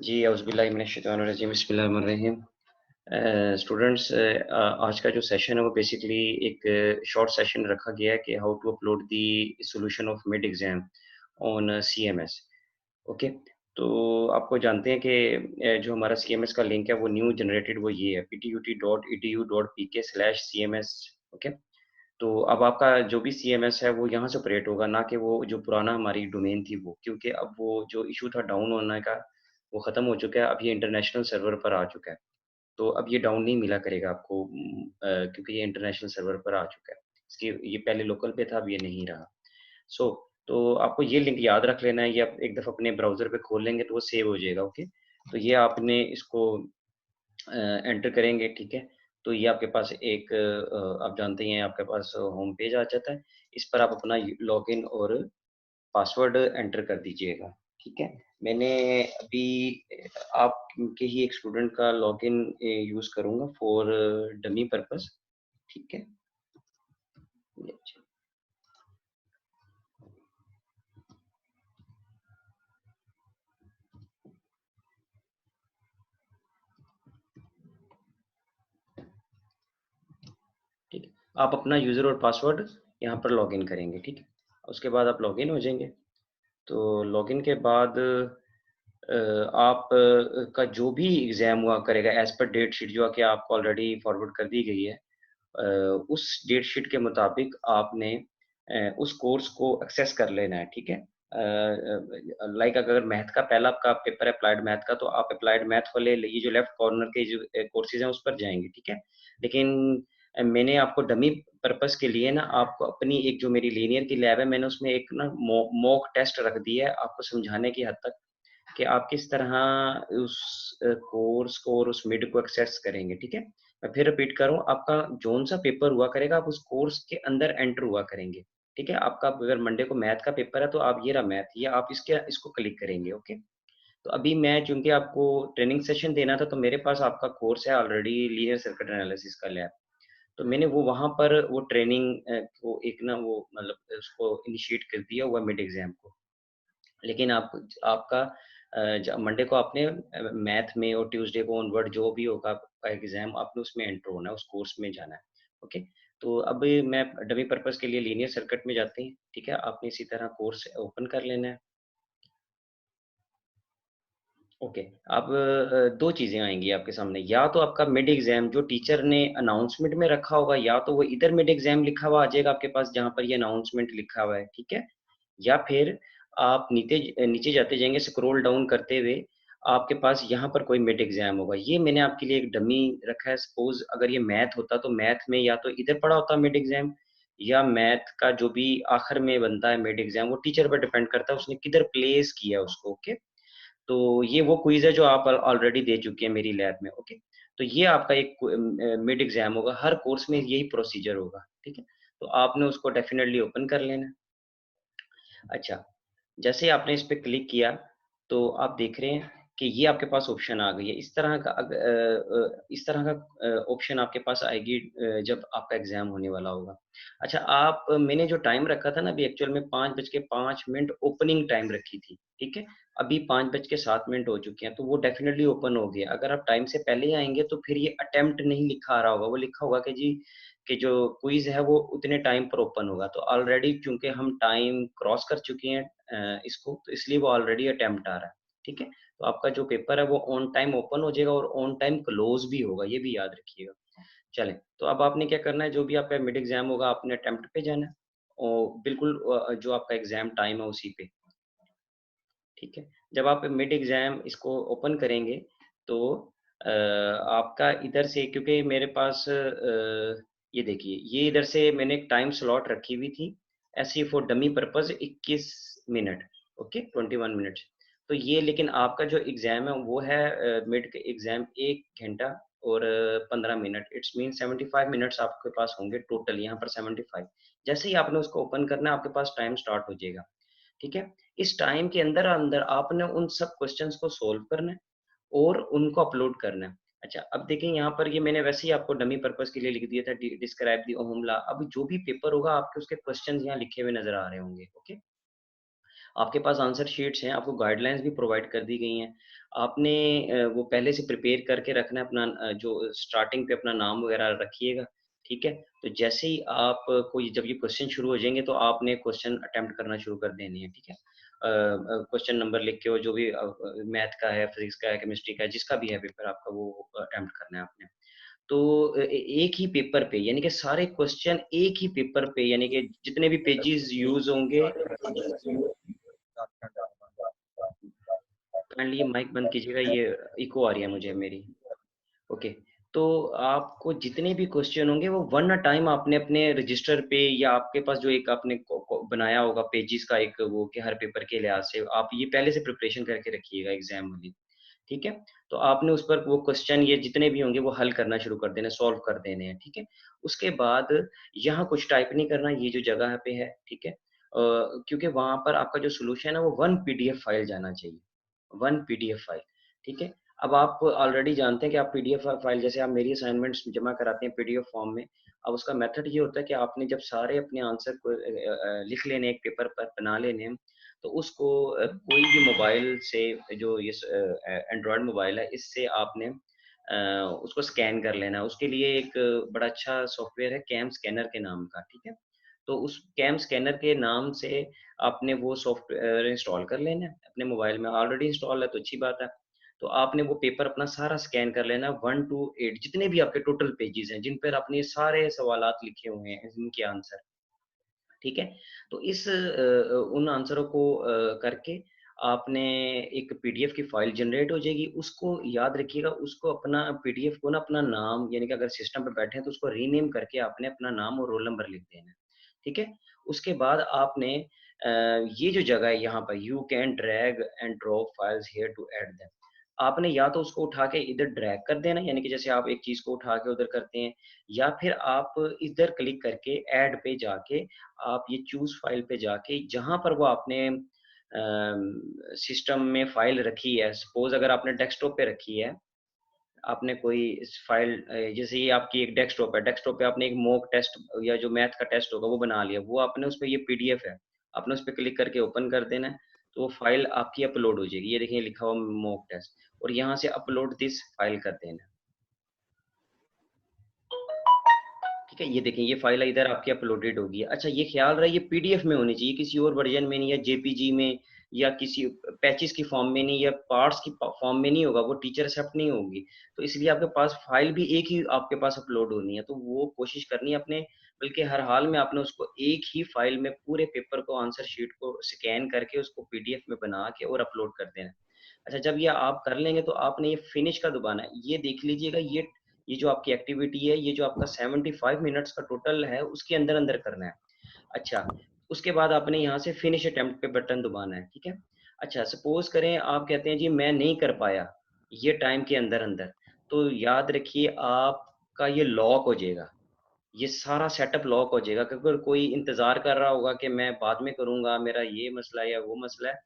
जी, औज़ुबिल्लाहि मिनश्शैतानिर्रजीम, बिस्मिल्लाहिर्रहमानिर्रहीम। स्टूडेंट्स, आज का जो सेशन है वो बेसिकली एक शॉर्ट सेशन रखा गया है कि how to upload the solution of mid exam on CMS. Okay, तो आपको जानते हैं कि जो हमारा सीएमएस का लिंक है वो न्यू जनरेटेड वो ये है ptut.edu.pk/cms। ओके, तो अब आपका जो भी सीएमएस है वो यहाँ से ऑपरेट होगा, ना कि वो जो पुराना हमारी डोमेन थी वो, क्योंकि अब वो जो इश्यू था डाउन होने का वो ख़त्म हो चुका है। अब ये इंटरनेशनल सर्वर पर आ चुका है, तो अब ये डाउन नहीं मिला करेगा आपको, क्योंकि ये इंटरनेशनल सर्वर पर आ चुका है। इसकी ये पहले लोकल पे था, अब ये नहीं रहा। सो तो आपको ये लिंक याद रख लेना है, ये आप एक दफ़ा अपने ब्राउज़र पे खोल लेंगे तो वो सेव हो जाएगा। ओके, तो ये आपने इसको एंटर करेंगे, ठीक है? तो ये आपके पास एक आप जानते ही हैं, आपके पास होम पेज आ जाता है। इस पर आप अपना लॉगिन और पासवर्ड एंटर कर दीजिएगा, ठीक है? मैंने अभी आपके ही एक स्टूडेंट का लॉगिन यूज़ करूँगा फॉर डमी पर्पज़, ठीक है? अच्छा, ठीक है। आप अपना यूज़र और पासवर्ड यहाँ पर लॉगिन करेंगे, ठीक है? उसके बाद आप लॉगिन हो जाएँगे। तो लॉगिन के बाद आप का जो भी एग्ज़ाम हुआ करेगा एज़ पर डेट शीट जो कि आपको ऑलरेडी फॉरवर्ड कर दी गई है, उस डेट शीट के मुताबिक आपने उस कोर्स को एक्सेस कर लेना है, ठीक है? लाइक अगर मैथ का पहला आपका पेपर है अप्लाइड मैथ का, तो आप अप्लाइड मैथ वाले ये जो लेफ्ट कॉर्नर के जो कोर्सेज़ हैं, उस पर जाएँगे, ठीक है? लेकिन मैंने आपको डमी पर्पज़ के लिए ना आपको अपनी एक जो मेरी लीनियर की लैब है, मैंने उसमें एक ना मॉक टेस्ट रख दिया है, आपको समझाने की हद तक कि आप किस तरह उस कोर्स को और उस मिड को एक्सेस करेंगे, ठीक है? मैं फिर रिपीट कर रहा हूँ, आपका जौन-सा पेपर हुआ करेगा, आप उस कोर्स के अंदर एंटर हुआ करेंगे, ठीक है? आपका अगर मंडे को मैथ का पेपर है, तो आप ये रहा मैथ, ये आप इसको क्लिक करेंगे, ओके? तो अभी मैं चूँकि आपको ट्रेनिंग सेशन देना था, तो मेरे पास आपका कोर्स है ऑलरेडी लीनियर सर्किट एनालिसिस का लैब। तो मैंने वो वहाँ पर वो ट्रेनिंग को एक ना वो मतलब उसको इनिशिएट कर दिया हुआ मिड एग्ज़ाम को। लेकिन आपका मंडे को आपने मैथ में और ट्यूसडे को ऑनवर्ड जो भी होगा आपका एग्जाम आपने उसमें एंटर होना है, उस कोर्स में जाना है। ओके, तो अब मैं डमी पर्पस के लिए लीनियर सर्किट में जाते हैं, ठीक है? आपने इसी तरह कोर्स ओपन कर लेना है। ओके, अब 2 चीज़ें आएँगी आपके सामने, या तो आपका मिड एग्ज़ाम जो टीचर ने अनाउंसमेंट में रखा होगा, या तो वो इधर मिड एग्ज़ाम लिखा हुआ आ जाएगा आपके पास जहाँ पर ये अनाउंसमेंट लिखा हुआ है, ठीक है? या फिर आप नीचे जाते जाएँगे स्क्रॉल डाउन करते हुए, आपके पास यहाँ पर कोई मिड एग्ज़ाम होगा। ये मैंने आपके लिए एक डमी रखा है, सपोज़ अगर ये मैथ होता तो मैथ में या तो इधर पड़ा होता मिड एग्ज़ाम, या मैथ का जो भी आखिर में बनता है मिड एग्ज़ाम वो टीचर पर डिपेंड करता है उसने किधर प्लेस किया उसको, ओके? तो ये वो क्विज़ है जो आप ऑलरेडी दे चुके हैं मेरी लैब में, ओके? तो ये आपका एक मिड एग्ज़ाम होगा, हर कोर्स में यही प्रोसीजर होगा, ठीक है? तो आपने उसको डेफ़िनेटली ओपन कर लेना है। अच्छा, जैसे ही आपने इस पे क्लिक किया, तो आप देख रहे हैं कि ये आपके पास ऑप्शन आ गई है। इस तरह का ऑप्शन आपके पास आएगी जब आपका एग्ज़ाम होने वाला होगा। अच्छा, मैंने जो टाइम रखा था ना अभी एक्चुअल में 5 बज के 5 मिनट ओपनिंग टाइम रखी थी, ठीक है? अभी 5 बज के 7 मिनट हो चुके हैं, तो वो डेफ़िनिटली ओपन हो गया। अगर आप टाइम से पहले ही आएँगे, तो फिर ये अटेम्प्ट नहीं लिखा आ रहा होगा, वो लिखा होगा कि जी कि जो क्विज़ है वो उतने टाइम पर ओपन होगा। तो ऑलरेडी चूँकि हम टाइम क्रॉस कर चुके हैं इसको, तो इसलिए वो ऑलरेडी अटेम्प्ट आ रहा है, ठीक है? तो आपका जो पेपर है वो ऑन टाइम ओपन हो जाएगा और ऑन टाइम क्लोज़ भी होगा, ये भी याद रखिएगा। चलें, तो अब आपने क्या करना है, जो भी आपका मिड एग्ज़ाम होगा आपने अटेम्प्ट पे जाना है और बिल्कुल जो आपका एग्ज़ाम टाइम है उसी पे, ठीक है? जब आप मिड एग्ज़ाम इसको ओपन करेंगे, तो आपका इधर से क्योंकि मेरे पास ये देखिए, ये इधर से मैंने एक टाइम स्लॉट रखी हुई थी, ऐसे ही for dummy purpose 21 minute, okay? 21 minutes. तो ये लेकिन आपका जो एग्ज़ाम है वो है मिड के एग्ज़ाम 1 घंटा और 15 मिनट, इट्स मीन 75 मिनट्स आपके पास होंगे टोटल, यहाँ पर 75। जैसे ही आपने उसको ओपन करना है, आपके पास टाइम स्टार्ट हो जाएगा, ठीक है? इस टाइम के अंदर-अंदर आपने उन सब क्वेश्चन्स को सॉल्व करना है और उनको अपलोड करना है। अच्छा, अब देखिए यहाँ पर ये मैंने वैसे ही आपको डमी पर्पज़ के लिए लिख दिया था डिस्क्राइब द ओहम लॉ। अब जो भी पेपर होगा आपके उसके क्वेश्चन्स यहाँ लिखे हुए नज़र आ रहे होंगे, ओके? आपके पास आंसर शीट्स हैं, आपको गाइडलाइंस भी प्रोवाइड कर दी गई हैं। आपने वो पहले से प्रिपेयर करके रखना है अपना जो स्टार्टिंग पे अपना नाम वगैरह रखिएगा, ठीक है? तो जैसे ही आप कोई जब ये क्वेश्चन शुरू हो जाएँगे तो आपने क्वेश्चन अटेम्प्ट करना शुरू कर देने हैं, ठीक है? क्वेश्चन नंबर लिख के वो जो भी मैथ का है, फिज़िक्स का है, केमिस्ट्री का है, जिसका भी है पेपर आपका वो अटेम्प्ट करना है आपने। तो एक ही पेपर पे यानी कि सारे क्वेश्चन एक ही पेपर पे यानी कि जितने भी पेजेज़ यूज़ होंगे काइंडली माइक बंद कीजिएगा, ये इको आ रही है मुझे मेरी। ओके, तो आपको जितने भी क्वेश्चन होंगे वो वन अ टाइम आपने अपने रजिस्टर पे या आपके पास जो एक आपने को बनाया होगा पेजेस का एक वो कि हर पेपर के लिहाज से आप ये पहले से प्रिपरेशन करके रखिएगा एग्जाम वाली, ठीक है? तो आपने उस पर वो क्वेश्चन ये जितने भी होंगे वो हल करना शुरू कर देना, सॉल्व कर देने हैं, ठीक है? उसके बाद यहाँ कुछ टाइप नहीं करना, ये जो जगह पे है, ठीक है? क्योंकि वहाँ पर आपका जो सॉल्यूशन है वो 1 पीडीएफ फाइल जाना चाहिए, 1 पीडीएफ फाइल, ठीक है? अब आप ऑलरेडी जानते हैं कि आप पीडीएफ फाइल जैसे आप मेरी असाइनमेंट्स जमा कराते हैं पीडीएफ फॉर्म में, अब उसका मेथड ये होता है कि आपने जब सारे अपने आंसर को लिख लेने एक पेपर पर बना लेने हैं, तो उसको कोई भी मोबाइल से जो ये एंड्रॉयड मोबाइल है इससे आपने उसको स्कैन कर लेना है। उसके लिए एक बड़ा अच्छा सॉफ्टवेयर है कैम स्कैनर के नाम का, ठीक है? तो उस कैम स्कैनर के नाम से आपने वो सॉफ्टवेयर इंस्टॉल कर लेना है, अपने मोबाइल में ऑलरेडी इंस्टॉल है तो अच्छी बात है। तो आपने वो पेपर अपना सारा स्कैन कर लेना 1 टू 8 जितने भी आपके टोटल पेजेज़ हैं, जिन पर आपने ये सारे सवालात लिखे हुए हैं, इनके आंसर, ठीक है? तो उन आंसरों को करके आपने एक पीडीएफ की फ़ाइल जनरेट हो जाएगी, उसको याद रखिएगा, उसको अपना पीडीएफ को ना अपना नाम यानी कि अगर सिस्टम पे बैठे हैं तो उसको रीनेम करके आपने अपना नाम और रोल नंबर लिख देना है, ठीक है? उसके बाद आपने ये जो जगह है यहाँ पर you can drag and drop files here to add them. आपने या तो उसको उठा के इधर ड्रैग कर देना यानी कि जैसे आप एक चीज़ को उठा के उधर करते हैं या फिर आप इधर क्लिक करके ऐड पे जाके आप ये चूज़ फ़ाइल पे जाके जहाँ पर वो आपने सिस्टम में फ़ाइल रखी है, सपोज़ अगर आपने डेस्कटॉप पे रखी है, आपने कोई इस फ़ाइल जैसे ये आपकी एक डेस्कटॉप पे आपने एक मॉक टेस्ट या जो मैथ का टेस्ट होगा वो बना लिया, वो आपने उसपे ये पीडीएफ है, आपने उसपे क्लिक करके ओपन कर देना है, तो वो फ़ाइल आपकी अपलोड हो जाएगी। ये देखिए लिखा हुआ मॉक टेस्ट और यहाँ से अपलोड दिस फ़ाइल कर देना है। ठीक है, ये देखें ये फ़ाइल इधर आपकी अपलोडेड होगी। अच्छा ये ख़्याल रहे ये पीडीएफ में होनी चाहिए, किसी और वर्ज़न में नहीं या जेपीजी में या किसी पैचेज़ की फ़ॉर्म में नहीं या पार्ट्स की प फ़ॉर्म में नहीं होगा, वो टीचर एक्सेप्ट नहीं होगी। तो इसलिए आपके पास फ़ाइल भी एक ही आपके पास अपलोड होनी है, तो वो कोशिश करनी है आपने बल्कि हर हाल में आपने उसको एक ही फ़ाइल में पूरे पेपर को आंसर शीट को स्कैन करके उसको पीडीएफ में बना के और अपलोड कर देना है। अच्छा जब ये आप कर लेंगे तो आपने ये फिनिश का दबाना है। ये देख लीजिएगा ये जो आपकी एक्टिविटी है, ये जो आपका 75 मिनट्स का टोटल है, उसके अंदर-अंदर करना है। अच्छा, उसके बाद आपने यहाँ से फिनिश अटेम्प्ट पे बटन दबाना है, ठीक है? अच्छा, सपोज़ करें आप कहते हैं जी मैं नहीं कर पाया, ये टाइम के अंदर-अंदर, तो याद रखिए आपका ये लॉक हो जाएगा। ये सारा सेटअप लॉक हो जाएगा क्योंकि अगर कोई इंतज़ार कर रहा होगा कि मैं बाद में करूँगा, मेरा ये मसला है या वो मसला है,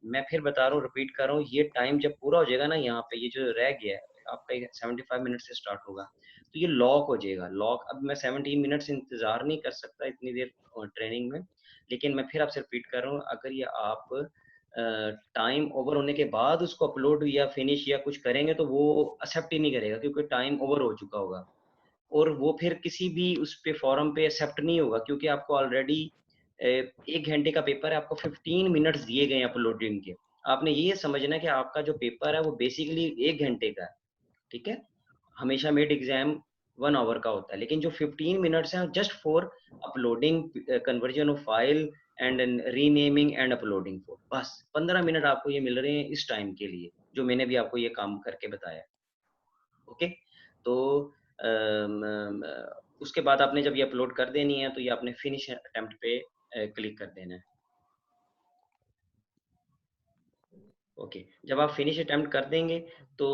मैं फिर बता रहा हूँ, रिपीट कर रहा हूँ, ये टाइम जब पूरा हो जाएगा ना यहाँ पे, ये जो रह गया है, आपका ये 75 मिनट से स्टार्ट होगा, तो ये लॉक हो जाएगा, लॉक अब मैं 17 मिनट्स इंतज़ार नहीं कर सकता इतनी देर ट्रेनिंग में, लेकिन मैं फिर आपसे रिपीट कर रहा हूँ, अगर ये आप टाइम ओवर होने के बाद उसको अपलोड या फिनिश या कुछ करेंगे, तो वो एक्सेप्ट ही नहीं करेगा क्योंकि टाइम ओवर हो चुका होगा। और वो फिर किसी भी उस पे फ़ोरम पे एक्सेप्ट नहीं होगा क्योंकि आपको ऑलरेडी 1 घंटे का पेपर है, आपको 15 मिनट्स दिए गए हैं अपलोडिंग के। आपने ये समझना है कि आपका जो पेपर है वो बेसिकली 1 घंटे का है, ठीक है? हमेशा मिड एग्ज़ाम 1 ऑवर का होता है, लेकिन जो 15 मिनट्स हैं just for uploading conversion of file and renaming and uploading for बस 15 मिनट आपको ये मिल रहे हैं इस टाइम के लिए, जो मैंने भी आपको ये काम करके बताया है। ओके तो उसके बाद आपने जब ये अपलोड कर देनी है तो ये आपने फिनिश अटेम्प्ट पे क्लिक कर देना है ओके जब आप फिनिश अटेम्प्ट कर देंगे तो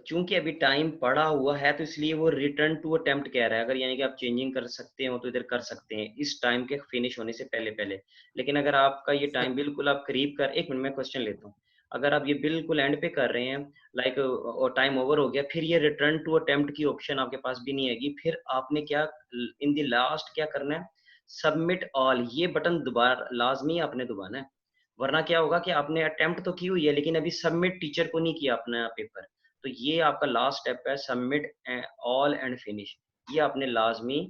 चूंकि अभी टाइम पड़ा हुआ है तो इसलिए वो रिटर्न टू अटेम्प्ट कह रहा है अगर यानी कि आप चेंजिंग कर सकते हो तो इधर कर सकते हैं इस टाइम के फिनिश होने से पहले पहले लेकिन अगर आपका ये टाइम बिल्कुल आप करीब कर एक मिनट में क्वेश्चन लेता हूँ अगर आप ये बिल्कुल एंड पे कर रहे हैं लाइक और टाइम ओवर हो गया फिर ये रिटर्न टू अटेम्प्ट की ऑप्शन आपके पास भी नहीं आएगी फिर आपने क्या इन द लास्ट क्या करना है सबमिट ऑल ये बटन दोबारा लाजमी आपने दबाना है वरना क्या होगा कि आपने अटेम्प्ट तो की हुई है लेकिन अभी सबमिट टीचर को नहीं किया अपना पेपर। तो ये आपका लास्ट स्टेप है, सबमिट ऑल एंड फिनिश। ये आपने लाजमी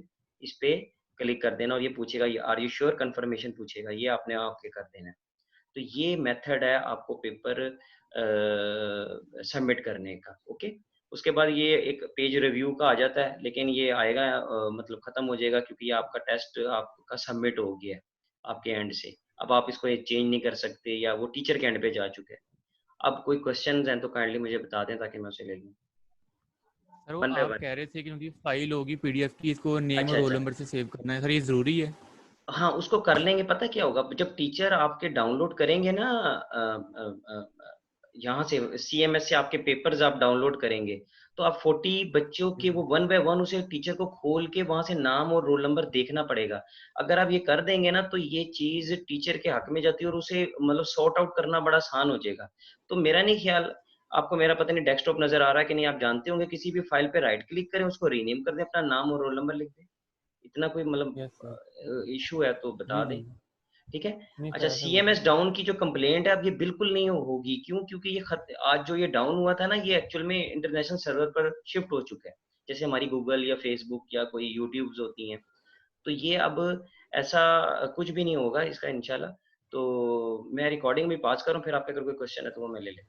इस पे क्लिक कर देना और ये पूछेगा ये आर यू श्योर कंफर्मेशन पूछेगा, ये आपने ओके कर देना है। तो ये मेथड है आपको पेपर सबमिट करने का। ओके, उसके बाद ये एक पेज रिव्यू का आ जाता है, लेकिन ये आएगा मतलब खत्म हो जाएगा क्योंकि ये आपका टेस्ट आपका सबमिट हो गया है आपके एंड से। अब आप इसको चेंज नहीं कर सकते या वो टीचर के एंड पे जा चुके हैं। अब कोई क्वेश्चंस हैं तो काइंडली मुझे बता दें ताकि मैं उसे ले लूँ सर वो वन बाय आप वन। कह रहे थे कि उनकी फाइल होगी पीडीएफ की, इसको नेम और अच्छा रोल अच्छा, नंबर से सेव करना है, सर ये ज़रूरी है? हाँ उसको कर लेंगे। पता क्या होगा, जब टीचर आपके डाउनलोड करेंगे ना यहाँ से सीएमएस से आपके पेपर्स आप डाउनलोड करेंगे, तो आप 40 बच्चों के वो वन बाय वन उसे टीचर को खोल के वहां से नाम और रोल नंबर देखना पड़ेगा। अगर आप ये कर देंगे ना तो ये चीज टीचर के हक में जाती है और उसे मतलब सॉर्ट आउट करना बड़ा आसान हो जाएगा। तो मेरा नहीं ख्याल, आपको मेरा पता नहीं डेस्कटॉप नजर आ रहा है कि नहीं, आप जानते होंगे किसी भी फाइल पे राइट क्लिक करें, उसको रीनेम कर दें, अपना नाम और रोल नंबर लिख दें। इतना कोई यस सर। मतलब इशू है तो बता जी दें। जी। ठीक है। नहीं अच्छा, सर ऐसा कुछ सीएमएस नहीं। डाउन की जो कंप्लेंट है अब ये बिल्कुल नहीं होगी। क्यों? क्योंकि ये आज जो ये डाउन हुआ था ना, ये एक्चुअल में इंटरनेशनल सर्वर पर शिफ्ट हो चुका है। जैसे हमारी गूगल या फेसबुक या कोई यूट्यूब्स होती हैं, तो ये अब ऐसा कुछ भी नहीं होगा इसका इंशाल्लाह। तो मैं रिकॉर्डिंग भी पास करूँ, फिर आपका अगर कोई क्वेश्चन है तो वो मैं ले लें।